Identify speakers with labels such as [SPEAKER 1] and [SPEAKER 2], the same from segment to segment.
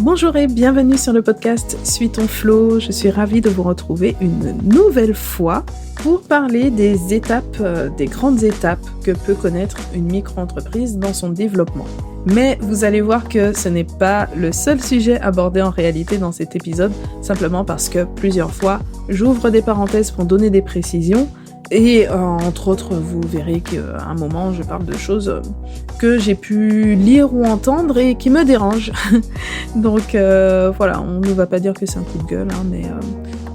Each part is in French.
[SPEAKER 1] Bonjour et bienvenue sur le podcast Suis ton flow. Je suis ravie de vous retrouver une nouvelle fois pour parler des étapes, des grandes étapes que peut connaître une micro-entreprise dans son développement. Mais vous allez voir que ce n'est pas le seul sujet abordé en réalité dans cet épisode, simplement parce que plusieurs fois, j'ouvre des parenthèses pour donner des précisions. Et entre autres, vous verrez qu'à un moment, je parle de choses que j'ai pu lire ou entendre et qui me dérangent. Donc voilà, on ne va pas dire que c'est un coup de gueule, mais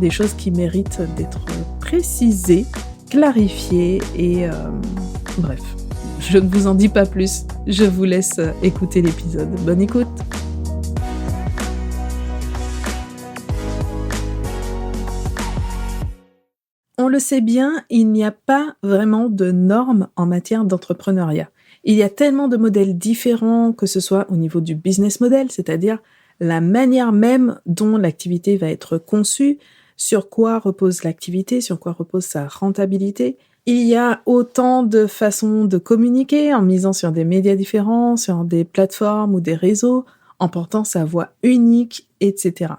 [SPEAKER 1] des choses qui méritent d'être précisées, clarifiées et bref. Je ne vous en dis pas plus, je vous laisse écouter l'épisode. Bonne écoute! On le sait bien, il n'y a pas vraiment de normes en matière d'entrepreneuriat. Il y a tellement de modèles différents, que ce soit au niveau du business model, c'est-à-dire la manière même dont l'activité va être conçue, sur quoi repose l'activité, sur quoi repose sa rentabilité. Il y a autant de façons de communiquer en misant sur des médias différents, sur des plateformes ou des réseaux, en portant sa voix unique, etc.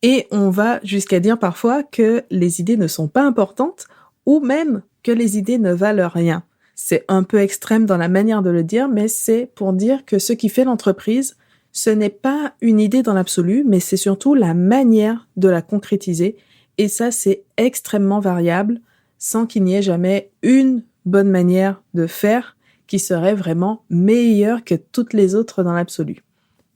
[SPEAKER 1] Et on va jusqu'à dire parfois que les idées ne sont pas importantes ou même que les idées ne valent rien. C'est un peu extrême dans la manière de le dire, mais c'est pour dire que ce qui fait l'entreprise, ce n'est pas une idée dans l'absolu, mais c'est surtout la manière de la concrétiser. Et ça, c'est extrêmement variable, sans qu'il n'y ait jamais une bonne manière de faire qui serait vraiment meilleure que toutes les autres dans l'absolu.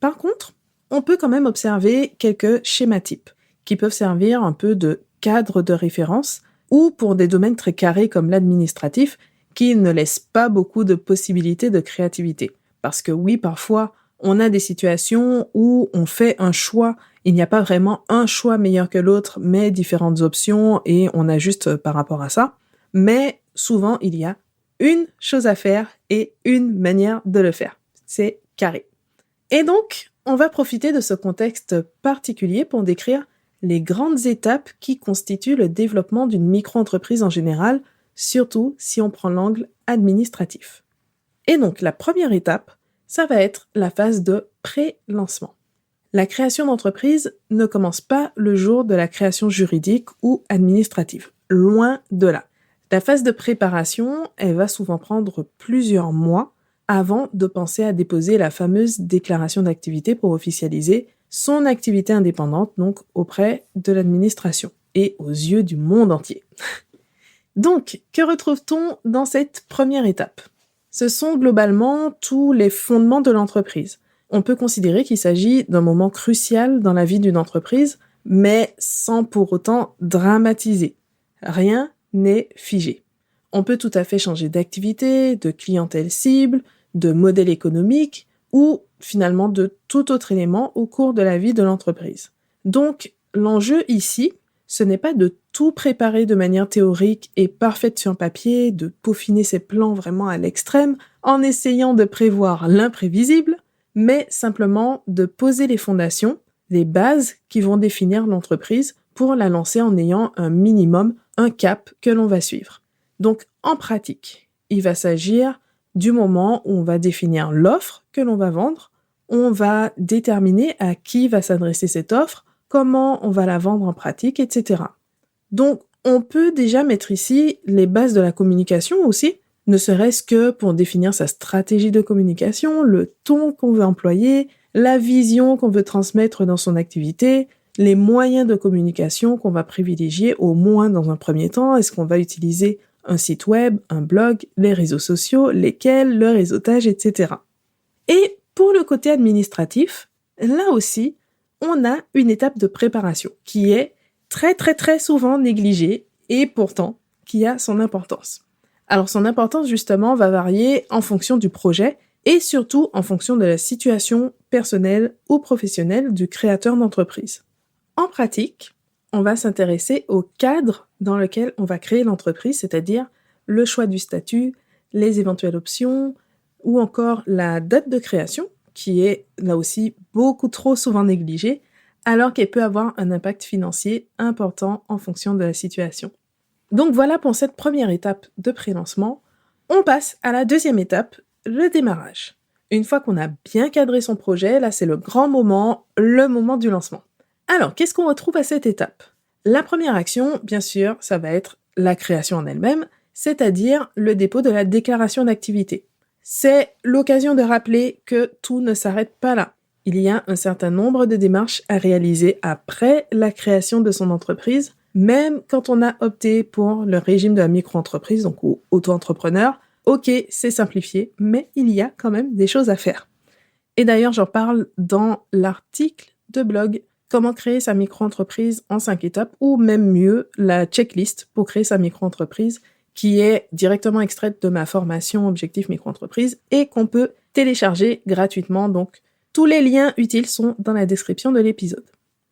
[SPEAKER 1] Par contre, on peut quand même observer quelques schémas types qui peuvent servir un peu de cadre de référence ou pour des domaines très carrés comme l'administratif qui ne laissent pas beaucoup de possibilités de créativité. Parce que oui, parfois, on a des situations où on fait un choix. Il n'y a pas vraiment un choix meilleur que l'autre, mais différentes options et on ajuste par rapport à ça. Mais souvent, il y a une chose à faire et une manière de le faire. C'est carré. Et donc, on va profiter de ce contexte particulier pour décrire les grandes étapes qui constituent le développement d'une micro-entreprise en général, surtout si on prend l'angle administratif. Et donc, la première étape, ça va être la phase de pré-lancement. La création d'entreprise ne commence pas le jour de la création juridique ou administrative. Loin de là. La phase de préparation, elle va souvent prendre plusieurs mois avant de penser à déposer la fameuse déclaration d'activité pour officialiser son activité indépendante, donc auprès de l'administration et aux yeux du monde entier. Donc, que retrouve-t-on dans cette première étape ? Ce sont globalement tous les fondements de l'entreprise. On peut considérer qu'il s'agit d'un moment crucial dans la vie d'une entreprise, mais sans pour autant dramatiser. Rien n'est figé. On peut tout à fait changer d'activité, de clientèle cible, de modèle économique ou finalement de tout autre élément au cours de la vie de l'entreprise. Donc, l'enjeu ici, ce n'est pas de tout préparer de manière théorique et parfaite sur papier, de peaufiner ses plans vraiment à l'extrême en essayant de prévoir l'imprévisible, mais simplement de poser les fondations, les bases qui vont définir l'entreprise pour la lancer en ayant un minimum, un cap que l'on va suivre. Donc, en pratique, il va s'agir du moment où on va définir l'offre que l'on va vendre, on va déterminer à qui va s'adresser cette offre, comment on va la vendre en pratique, etc. Donc, on peut déjà mettre ici les bases de la communication aussi, ne serait-ce que pour définir sa stratégie de communication, le ton qu'on veut employer, la vision qu'on veut transmettre dans son activité, les moyens de communication qu'on va privilégier au moins dans un premier temps. Est-ce qu'on va utiliser un site web, un blog, les réseaux sociaux, lesquels, le réseautage, etc. Et pour le côté administratif, là aussi, on a une étape de préparation qui est très très très souvent négligée et pourtant qui a son importance. Alors son importance justement va varier en fonction du projet et surtout en fonction de la situation personnelle ou professionnelle du créateur d'entreprise. En pratique, on va s'intéresser au cadre dans lequel on va créer l'entreprise, c'est-à-dire le choix du statut, les éventuelles options, ou encore la date de création, qui est là aussi beaucoup trop souvent négligée, alors qu'elle peut avoir un impact financier important en fonction de la situation. Donc voilà pour cette première étape de pré-lancement. On passe à la deuxième étape, le démarrage. Une fois qu'on a bien cadré son projet, là c'est le grand moment, le moment du lancement. Alors, qu'est-ce qu'on retrouve à cette étape? La première action, bien sûr, ça va être la création en elle-même, c'est-à-dire le dépôt de la déclaration d'activité. C'est l'occasion de rappeler que tout ne s'arrête pas là. Il y a un certain nombre de démarches à réaliser après la création de son entreprise, même quand on a opté pour le régime de la micro-entreprise, donc ou auto-entrepreneur. Ok, c'est simplifié, mais il y a quand même des choses à faire. Et d'ailleurs, j'en parle dans l'article de blog Comment créer sa micro-entreprise en 5 étapes, ou même mieux, la checklist pour créer sa micro-entreprise, qui est directement extraite de ma formation Objectif Micro-entreprise et qu'on peut télécharger gratuitement. Donc, tous les liens utiles sont dans la description de l'épisode.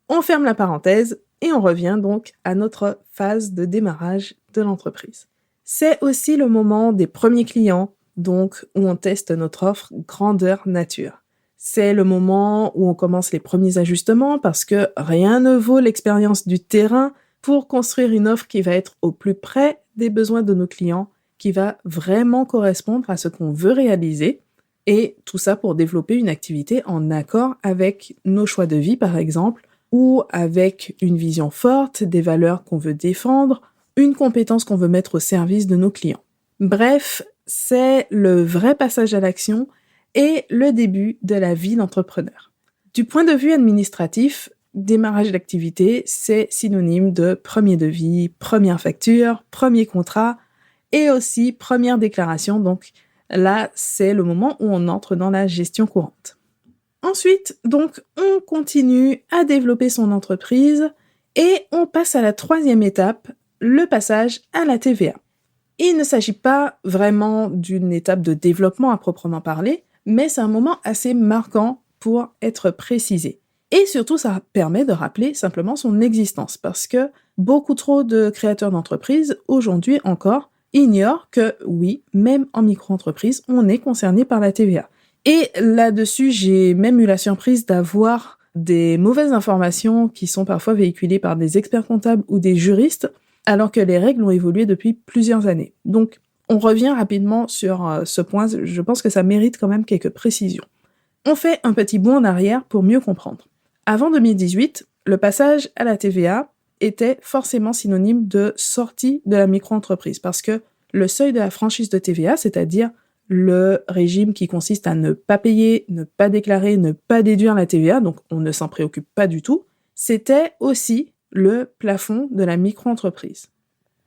[SPEAKER 1] On ferme la parenthèse et on revient donc à notre phase de démarrage de l'entreprise. C'est aussi le moment des premiers clients, donc où on teste notre offre grandeur nature. C'est le moment où on commence les premiers ajustements parce que rien ne vaut l'expérience du terrain pour construire une offre qui va être au plus près des besoins de nos clients, qui va vraiment correspondre à ce qu'on veut réaliser, et tout ça pour développer une activité en accord avec nos choix de vie par exemple, ou avec une vision forte, des valeurs qu'on veut défendre, une compétence qu'on veut mettre au service de nos clients. Bref, c'est le vrai passage à l'action et le début de la vie d'entrepreneur. Du point de vue administratif, démarrage d'activité, c'est synonyme de premier devis, première facture, premier contrat et aussi première déclaration. Donc là, c'est le moment où on entre dans la gestion courante. Ensuite, donc, on continue à développer son entreprise et on passe à la 3e étape, le passage à la TVA. Il ne s'agit pas vraiment d'une étape de développement à proprement parler, mais c'est un moment assez marquant pour être précisé. Et surtout, ça permet de rappeler simplement son existence, parce que beaucoup trop de créateurs d'entreprises, aujourd'hui encore, ignorent que oui, même en micro-entreprise, on est concerné par la TVA. Et là-dessus, j'ai même eu la surprise d'avoir des mauvaises informations qui sont parfois véhiculées par des experts comptables ou des juristes, alors que les règles ont évolué depuis plusieurs années. Donc, on revient rapidement sur ce point, je pense que ça mérite quand même quelques précisions. On fait un petit bond en arrière pour mieux comprendre. Avant 2018, le passage à la TVA était forcément synonyme de sortie de la micro-entreprise, parce que le seuil de la franchise de TVA, c'est-à-dire le régime qui consiste à ne pas payer, ne pas déclarer, ne pas déduire la TVA, donc on ne s'en préoccupe pas du tout, c'était aussi le plafond de la micro-entreprise.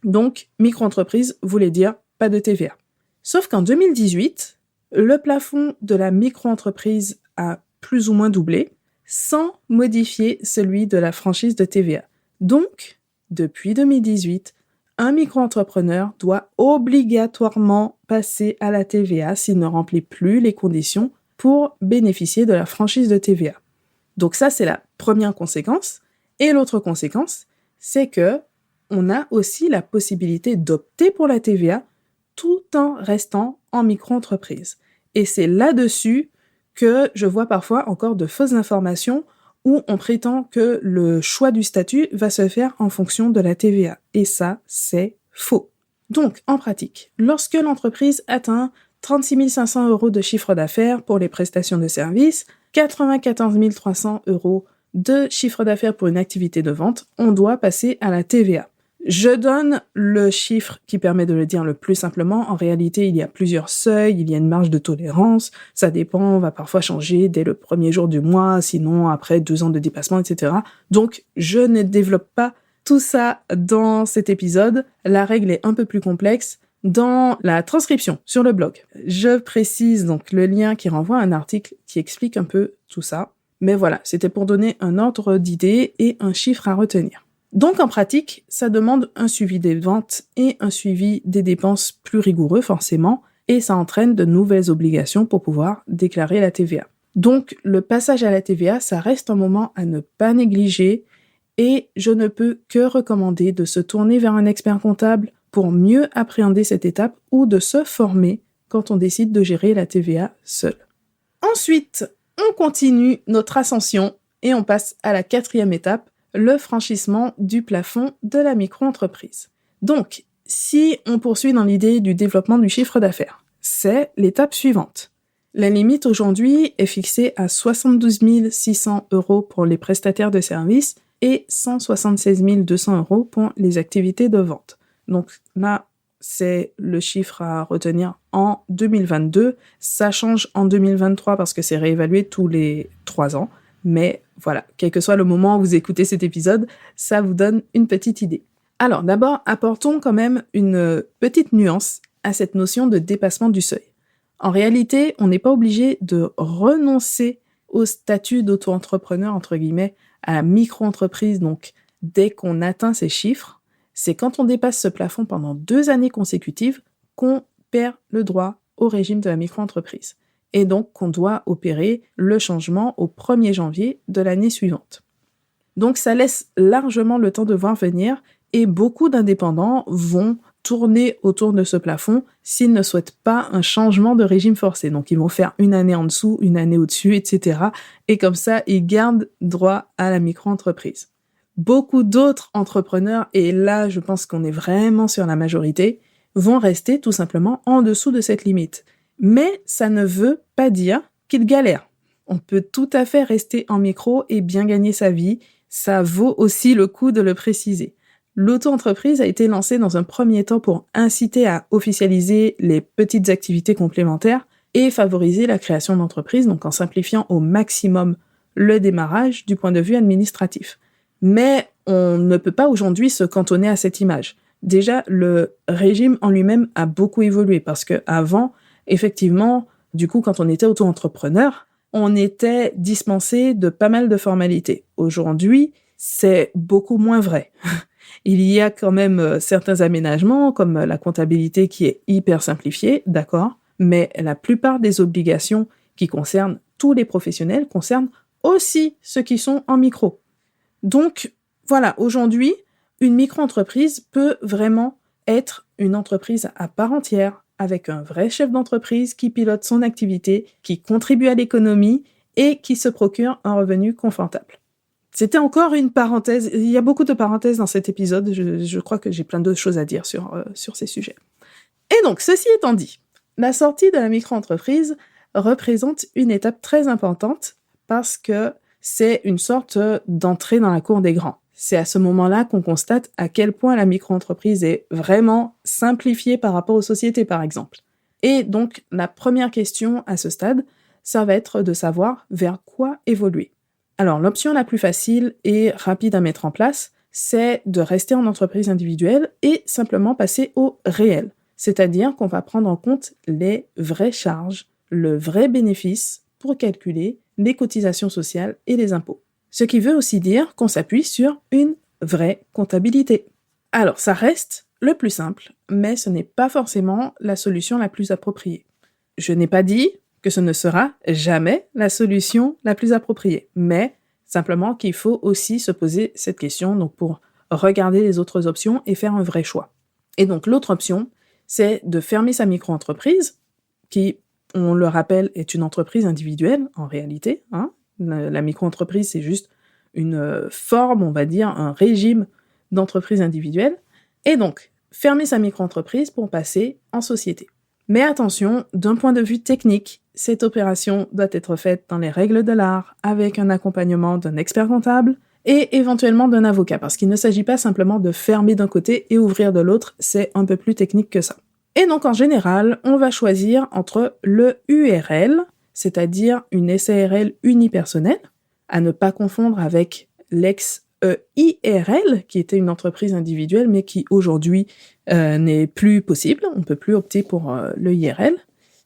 [SPEAKER 1] Donc, micro-entreprise voulait dire pas de TVA. Sauf qu'en 2018, le plafond de la micro-entreprise a plus ou moins doublé, sans modifier celui de la franchise de TVA. Donc, depuis 2018, un micro-entrepreneur doit obligatoirement passer à la TVA s'il ne remplit plus les conditions pour bénéficier de la franchise de TVA. Donc ça, c'est la première conséquence. Et l'autre conséquence, c'est que on a aussi la possibilité d'opter pour la TVA tout en restant en micro-entreprise. Et c'est là-dessus que je vois parfois encore de fausses informations où on prétend que le choix du statut va se faire en fonction de la TVA. Et ça, c'est faux. Donc, en pratique, lorsque l'entreprise atteint 36 500 € de chiffre d'affaires pour les prestations de services, 94 300 € de chiffre d'affaires pour une activité de vente, on doit passer à la TVA. Je donne le chiffre qui permet de le dire le plus simplement. En réalité, il y a plusieurs seuils, il y a une marge de tolérance. Ça dépend, on va parfois changer dès le premier jour du mois, sinon après 2 ans de dépassement, etc. Donc, je ne développe pas tout ça dans cet épisode. La règle est un peu plus complexe dans la transcription sur le blog. Je précise donc le lien qui renvoie à un article qui explique un peu tout ça. Mais voilà, c'était pour donner un ordre d'idée et un chiffre à retenir. Donc en pratique, ça demande un suivi des ventes et un suivi des dépenses plus rigoureux forcément, et ça entraîne de nouvelles obligations pour pouvoir déclarer la TVA. Donc le passage à la TVA, ça reste un moment à ne pas négliger, et je ne peux que recommander de se tourner vers un expert comptable pour mieux appréhender cette étape ou de se former quand on décide de gérer la TVA seul. Ensuite, on continue notre ascension et on passe à la 4e étape, le franchissement du plafond de la micro-entreprise. Donc, si on poursuit dans l'idée du développement du chiffre d'affaires, c'est l'étape suivante. La limite aujourd'hui est fixée à 72 600 € pour les prestataires de services et 176 200 € pour les activités de vente. Donc là, c'est le chiffre à retenir en 2022. Ça change en 2023 parce que c'est réévalué tous les 3 ans. Mais voilà, quel que soit le moment où vous écoutez cet épisode, ça vous donne une petite idée. Alors d'abord, apportons quand même une petite nuance à cette notion de dépassement du seuil. En réalité, on n'est pas obligé de renoncer au statut d'auto-entrepreneur, entre guillemets, à la micro-entreprise, donc dès qu'on atteint ces chiffres. C'est quand on dépasse ce plafond pendant 2 années consécutives qu'on perd le droit au régime de la micro-entreprise. Et donc qu'on doit opérer le changement au 1er janvier de l'année suivante. Donc ça laisse largement le temps de voir venir et beaucoup d'indépendants vont tourner autour de ce plafond s'ils ne souhaitent pas un changement de régime forcé. Donc ils vont faire une année en dessous, une année au-dessus, etc. Et comme ça, ils gardent droit à la micro-entreprise. Beaucoup d'autres entrepreneurs, et là je pense qu'on est vraiment sur la majorité, vont rester tout simplement en dessous de cette limite. Mais ça ne veut pas dire qu'ils galèrent. On peut tout à fait rester en micro et bien gagner sa vie. Ça vaut aussi le coup de le préciser. L'auto-entreprise a été lancée dans un premier temps pour inciter à officialiser les petites activités complémentaires et favoriser la création d'entreprises, donc en simplifiant au maximum le démarrage du point de vue administratif. Mais on ne peut pas aujourd'hui se cantonner à cette image. Déjà, le régime en lui-même a beaucoup évolué parce que avant, effectivement, du coup, quand on était auto-entrepreneur, on était dispensé de pas mal de formalités. Aujourd'hui, c'est beaucoup moins vrai. Il y a quand même certains aménagements, comme la comptabilité qui est hyper simplifiée, d'accord, mais la plupart des obligations qui concernent tous les professionnels concernent aussi ceux qui sont en micro. Donc, voilà, aujourd'hui, une micro-entreprise peut vraiment être une entreprise à part entière, avec un vrai chef d'entreprise qui pilote son activité, qui contribue à l'économie et qui se procure un revenu confortable. C'était encore une parenthèse. Il y a beaucoup de parenthèses dans cet épisode. Je crois que j'ai plein d'autres choses à dire sur ces sujets. Et donc, ceci étant dit, la sortie de la micro-entreprise représente une étape très importante parce que c'est une sorte d'entrée dans la cour des grands. C'est à ce moment-là qu'on constate à quel point la micro-entreprise est vraiment simplifiée par rapport aux sociétés, par exemple. Et donc, la première question à ce stade, ça va être de savoir vers quoi évoluer. Alors, l'option la plus facile et rapide à mettre en place, c'est de rester en entreprise individuelle et simplement passer au réel. C'est-à-dire qu'on va prendre en compte les vraies charges, le vrai bénéfice pour calculer les cotisations sociales et les impôts. Ce qui veut aussi dire qu'on s'appuie sur une vraie comptabilité. Alors, ça reste le plus simple, mais ce n'est pas forcément la solution la plus appropriée. Je n'ai pas dit que ce ne sera jamais la solution la plus appropriée, mais simplement qu'il faut aussi se poser cette question donc pour regarder les autres options et faire un vrai choix. Et donc l'autre option, c'est de fermer sa micro-entreprise, qui, on le rappelle, est une entreprise individuelle en réalité. La micro-entreprise, c'est juste une forme, on va dire, un régime d'entreprise individuelle. Et donc, fermer sa micro-entreprise pour passer en société. Mais attention, d'un point de vue technique, cette opération doit être faite dans les règles de l'art, avec un accompagnement d'un expert comptable et éventuellement d'un avocat, parce qu'il ne s'agit pas simplement de fermer d'un côté et ouvrir de l'autre, c'est un peu plus technique que ça. Et donc en général, on va choisir entre le URL, c'est-à-dire une SARL unipersonnelle, à ne pas confondre avec l'ex-IRL, qui était une entreprise individuelle, mais qui aujourd'hui n'est plus possible. On ne peut plus opter pour le IRL.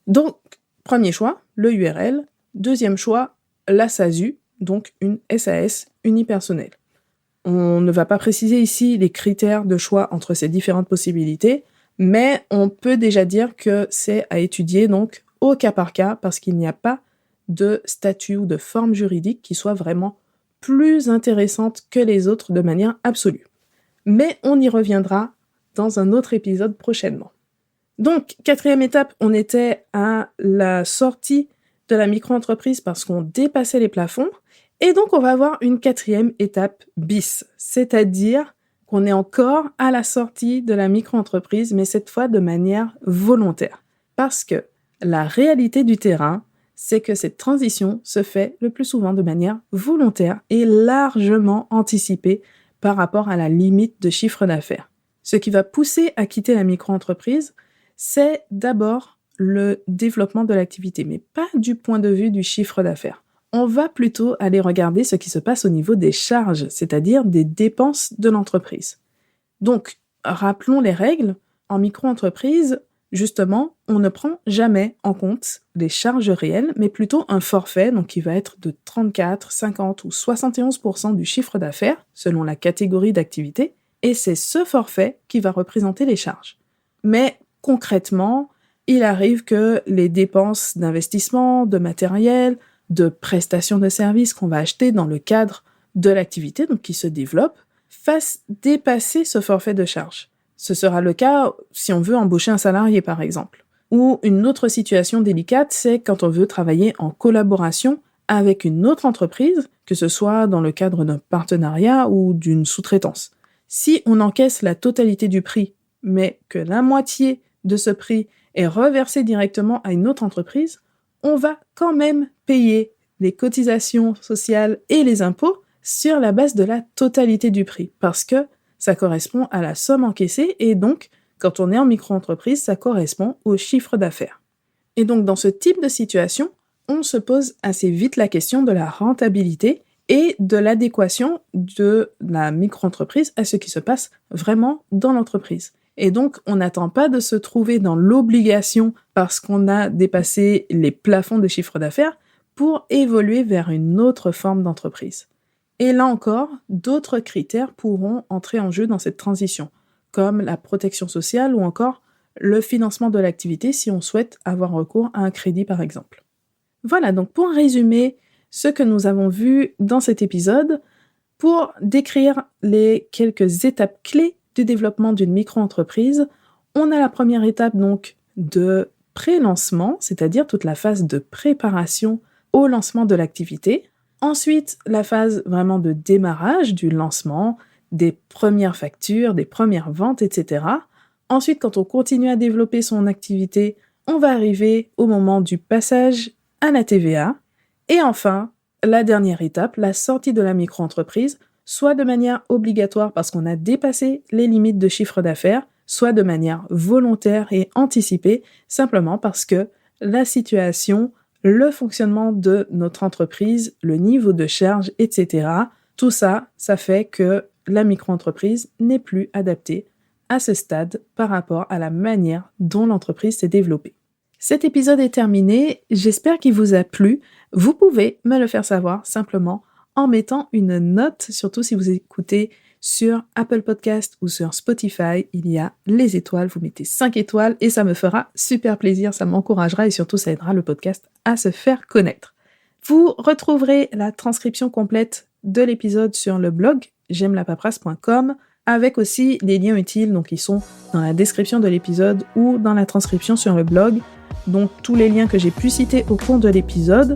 [SPEAKER 1] Donc, premier choix, le URL. Deuxième choix, la SASU, donc une SAS unipersonnelle. On ne va pas préciser ici les critères de choix entre ces différentes possibilités, mais on peut déjà dire que c'est à étudier donc au cas par cas, parce qu'il n'y a pas de statut ou de forme juridique qui soit vraiment plus intéressante que les autres de manière absolue. Mais on y reviendra dans un autre épisode prochainement. Donc, quatrième étape, on était à la sortie de la micro-entreprise parce qu'on dépassait les plafonds. Et donc, on va avoir une quatrième étape bis, c'est-à-dire qu'on est encore à la sortie de la micro-entreprise, mais cette fois de manière volontaire. Parce que la réalité du terrain, c'est que cette transition se fait le plus souvent de manière volontaire et largement anticipée par rapport à la limite de chiffre d'affaires. Ce qui va pousser à quitter la micro-entreprise, c'est d'abord le développement de l'activité, mais pas du point de vue du chiffre d'affaires. On va plutôt aller regarder ce qui se passe au niveau des charges, c'est-à-dire des dépenses de l'entreprise. Donc, rappelons les règles. En micro-entreprise, justement, on ne prend jamais en compte les charges réelles, mais plutôt un forfait, donc qui va être de 34, 50 ou 71% du chiffre d'affaires, selon la catégorie d'activité, et c'est ce forfait qui va représenter les charges. Mais concrètement, il arrive que les dépenses d'investissement, de matériel, de prestations de services qu'on va acheter dans le cadre de l'activité, donc qui se développe, fassent dépasser ce forfait de charges. Ce sera le cas si on veut embaucher un salarié, par exemple. Ou une autre situation délicate, c'est quand on veut travailler en collaboration avec une autre entreprise, que ce soit dans le cadre d'un partenariat ou d'une sous-traitance. Si on encaisse la totalité du prix, mais que la moitié de ce prix est reversé directement à une autre entreprise, on va quand même payer les cotisations sociales et les impôts sur la base de la totalité du prix, parce que ça correspond à la somme encaissée et donc, quand on est en micro-entreprise, ça correspond au chiffre d'affaires. Et donc, dans ce type de situation, on se pose assez vite la question de la rentabilité et de l'adéquation de la micro-entreprise à ce qui se passe vraiment dans l'entreprise. Et donc, on n'attend pas de se trouver dans l'obligation parce qu'on a dépassé les plafonds de chiffre d'affaires pour évoluer vers une autre forme d'entreprise. Et là encore, d'autres critères pourront entrer en jeu dans cette transition, comme la protection sociale ou encore le financement de l'activité si on souhaite avoir recours à un crédit par exemple. Voilà, donc pour résumer ce que nous avons vu dans cet épisode, pour décrire les quelques étapes clés du développement d'une micro-entreprise, on a la première étape donc de pré-lancement, c'est-à-dire toute la phase de préparation au lancement de l'activité. Ensuite, la phase vraiment de démarrage du lancement, des premières factures, des premières ventes, etc. Ensuite, quand on continue à développer son activité, on va arriver au moment du passage à la TVA. Et enfin, la dernière étape, la sortie de la micro-entreprise, soit de manière obligatoire parce qu'on a dépassé les limites de chiffre d'affaires, soit de manière volontaire et anticipée, simplement parce que la situation, le fonctionnement de notre entreprise, le niveau de charge, etc., tout ça, ça fait que la micro-entreprise n'est plus adaptée à ce stade par rapport à la manière dont l'entreprise s'est développée. Cet épisode est terminé, j'espère qu'il vous a plu. Vous pouvez me le faire savoir simplement en mettant une note, surtout si vous écoutez sur Apple Podcast ou sur Spotify, il y a les étoiles, vous mettez 5 étoiles et ça me fera super plaisir, ça m'encouragera et surtout ça aidera le podcast à se faire connaître. Vous retrouverez la transcription complète de l'épisode sur le blog j'aimelapaperasse.com avec aussi les liens utiles, donc ils sont dans la description de l'épisode ou dans la transcription sur le blog, donc tous les liens que j'ai pu citer au cours de l'épisode,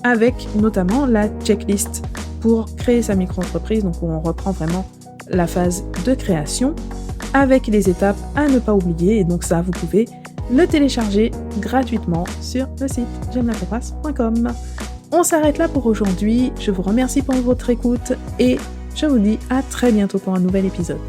[SPEAKER 1] avec notamment la checklist pour créer sa micro-entreprise, donc où on reprend vraiment la phase de création, avec les étapes à ne pas oublier, et donc ça, vous pouvez le télécharger gratuitement sur le site j'aimelapaperasse.com. On s'arrête là pour aujourd'hui, je vous remercie pour votre écoute, et je vous dis à très bientôt pour un nouvel épisode.